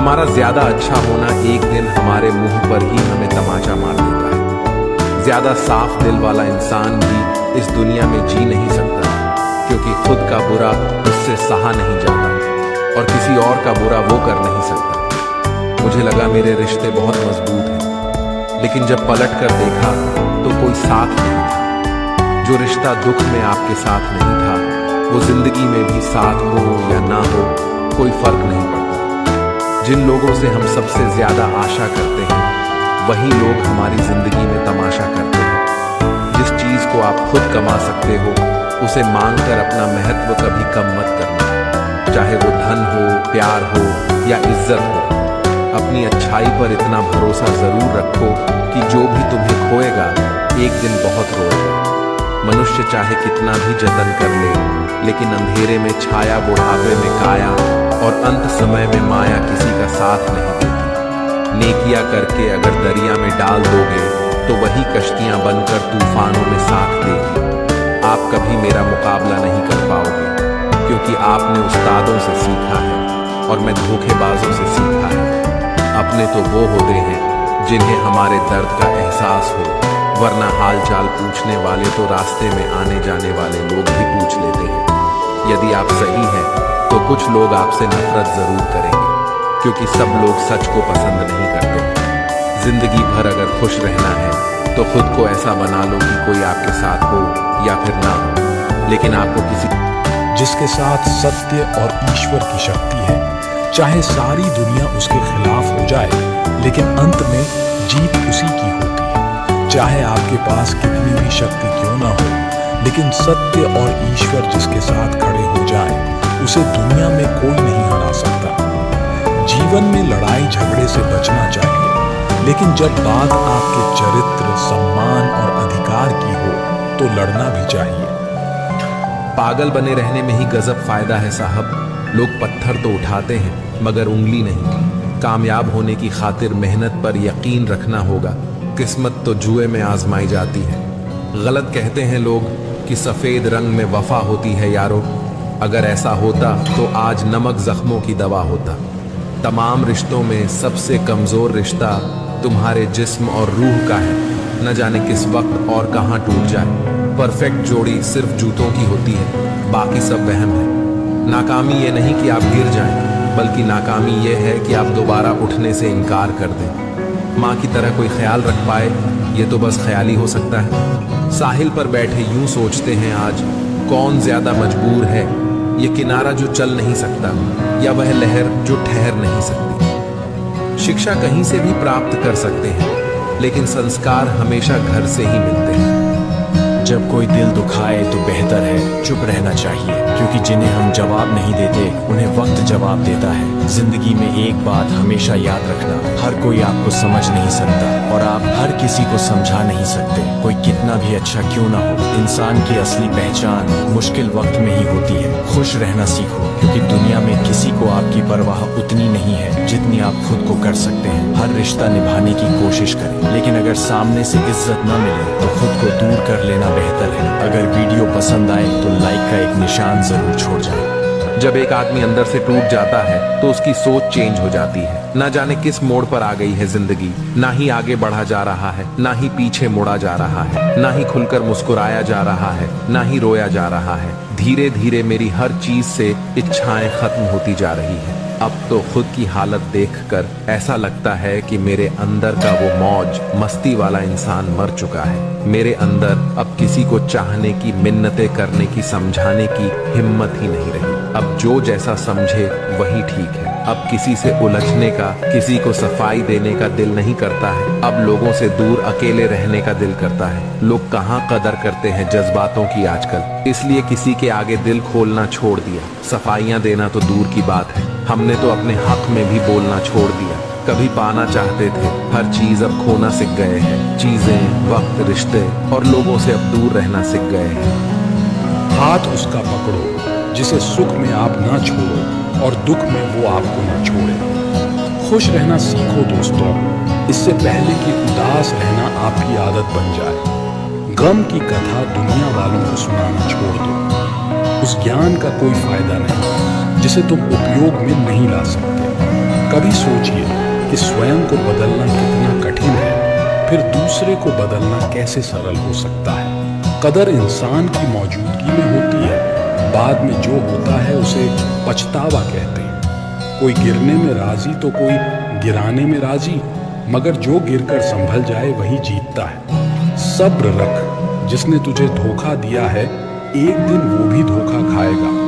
हमारा ज्यादा अच्छा होना एक दिन हमारे मुंह पर ही हमें तमाचा मार देता है। ज्यादा साफ दिल वाला इंसान भी इस दुनिया में जी नहीं सकता, क्योंकि खुद का बुरा उससे सहा नहीं जाता और किसी और का बुरा वो कर नहीं सकता। मुझे लगा मेरे रिश्ते बहुत मजबूत हैं, लेकिन जब पलट कर देखा तो कोई साथ नहीं था। जो रिश्ता दुख में आपके साथ नहीं था, वो जिंदगी में भी साथ हो या ना हो कोई फर्क नहीं पड़ता। जिन लोगों से हम सबसे ज्यादा आशा करते हैं, वही लोग हमारी जिंदगी में तमाशा करते हैं। जिस चीज को आप खुद कमा सकते हो, उसे मांगकर अपना महत्व कभी कम मत करना, चाहे वो धन हो, प्यार हो या इज्जत हो। अपनी अच्छाई पर इतना भरोसा जरूर रखो कि जो भी तुम्हें खोएगा एक दिन बहुत रोएगा। मनुष्य चाहे कितना भी जतन कर ले, लेकिन अंधेरे में छाया, बुढ़ापे में काया और अंत समय में माया किसी का साथ नहीं देती। नेकियां करके अगर दरिया में डाल दोगे तो वही कश्तियां बनकर तूफानों में साथ देगी। आप कभी मेरा मुकाबला नहीं कर पाओगे, क्योंकि आपने उस्तादों से सीखा है और मैं धोखेबाजों से सीखा है। अपने तो वो होते हैं जिन्हें हमारे दर्द का एहसास हो, वरना हाल चाल पूछने वाले तो रास्ते में आने जाने वाले लोग भी पूछ लेते हैं। यदि आप सही हैं तो कुछ लोग आपसे नफरत जरूर करेंगे, क्योंकि सब लोग सच को पसंद नहीं करते। जिंदगी भर अगर खुश रहना है तो खुद को ऐसा बना लो कि कोई आपके साथ हो या फिर ना हो, लेकिन आपको किसी जिसके साथ सत्य और ईश्वर की शक्ति है, चाहे सारी दुनिया उसके खिलाफ हो जाए, लेकिन अंत में जीत उसी की होती है। चाहे आपके पास कितनी भी शक्ति क्यों ना हो, लेकिन सत्य और ईश्वर जिसके साथ खड़े हो जाए, उसे दुनिया में कोई नहीं हरा सकता। जीवन में लड़ाई झगड़े से बचना चाहिए, लेकिन जब बात आपके चरित्र, सम्मान और अधिकार की हो तो लड़ना भी चाहिए। पागल बने रहने में ही गजब फायदा है साहब। लोग पत्थर तो उठाते हैं मगर उंगली नहीं। कामयाब होने की खातिर मेहनत पर यकीन रखना होगा। किस्मत तो जुए में आजमाई जाती है। गलत कहते हैं लोग कि सफेद रंग में वफा होती है यारो। अगर ऐसा होता तो आज नमक जख्मों की दवा होता। तमाम रिश्तों में सबसे कमजोर रिश्ता तुम्हारे जिस्म और रूह का है। न जाने किस वक्त और कहां टूट जाए। परफेक्ट जोड़ी सिर्फ जूतों की होती है, बाकी सब वहम है। नाकामी ये नहीं कि आप गिर जाएं, बल्कि नाकामी ये है कि आप दोबारा उठने से इनकार कर दें। माँ की तरह कोई ख्याल रख पाए, ये तो बस ख्याल ही हो सकता है। साहिल पर बैठे यूं सोचते हैं आज, कौन ज्यादा मजबूर है, ये किनारा जो चल नहीं सकता या वह लहर जो ठहर नहीं सकती। शिक्षा कहीं से भी प्राप्त कर सकते हैं, लेकिन संस्कार हमेशा घर से ही मिलते हैं। जब कोई दिल दुखाए तो बेहतर है चुप रहना चाहिए, क्योंकि जिन्हें हम जवाब नहीं देते उन्हें वक्त जवाब देता है। जिंदगी में एक बात हमेशा याद रखना, हर कोई आपको समझ नहीं सकता और आप हर किसी को समझा नहीं सकते। कोई कितना भी अच्छा क्यों ना हो, इंसान की असली पहचान मुश्किल वक्त में ही होती है। खुश रहना सीखो, क्योंकि दुनिया में किसी को आपकी परवाह उतनी नहीं है जितनी आप खुद को कर सकते हैं। हर रिश्ता निभाने की कोशिश करें, लेकिन अगर सामने से इज्जत न मिले तो खुद को दूर कर लेना बेहतर है। अगर वीडियो पसंद आए तो लाइक का एक निशान जरूर छोड़ जाए। जब एक आदमी अंदर से टूट जाता है तो उसकी सोच चेंज हो जाती है। ना जाने किस मोड़ पर आ गई है जिंदगी। ना ही आगे बढ़ा जा रहा है, ना ही पीछे मुड़ा जा रहा है, ना ही खुलकर मुस्कुराया जा रहा है, ना ही रोया जा रहा है। धीरे धीरे मेरी हर चीज से इच्छाएं खत्म होती जा रही है। अब तो खुद की हालत देखकर ऐसा लगता है कि मेरे अंदर का वो मौज मस्ती वाला इंसान मर चुका है। मेरे अंदर अब किसी को चाहने की, मिन्नतें करने की, समझाने की हिम्मत ही नहीं रही। अब जो जैसा समझे वही ठीक है। अब किसी से उलझने का, किसी को सफाई देने का दिल नहीं करता है। अब लोगों से दूर अकेले रहने का दिल करता है। लोग कहाँ कदर करते हैं जज्बातों की आजकल। इसलिए किसी के आगे दिल खोलना छोड़ दिया। सफाइयाँ देना तो दूर की बात है, हमने तो अपने हक में भी बोलना छोड़ दिया। कभी पाना चाहते थे, हर चीज अब खोना सीख गए हैं। चीजें, वक्त, रिश्ते और लोगों से अब दूर रहना सीख गए हैं। हाथ उसका पकड़ो जिसे सुख में आप ना छोड़ो और दुख में वो आपको ना छोड़े। खुश रहना सीखो दोस्तों, इससे पहले कि उदास रहना आपकी आदत बन जाए। गम की कथा दुनिया वालों को सुनाना छोड़ दो। उस ज्ञान का कोई फायदा नहीं जिसे तुम उपयोग में नहीं ला सकते। कभी सोचिए कि स्वयं को बदलना कितना कठिन है, फिर दूसरे को बदलना कैसे सरल हो सकता है। कदर इंसान की मौजूदगी में होती है, बाद में जो होता है उसे पछतावा कहते हैं। कोई गिरने में राजी तो कोई गिराने में राजी, मगर जो गिरकर संभल जाए वही जीतता है। सब्र रख, जिसने तुझे धोखा दिया है एक दिन वो भी धोखा खाएगा।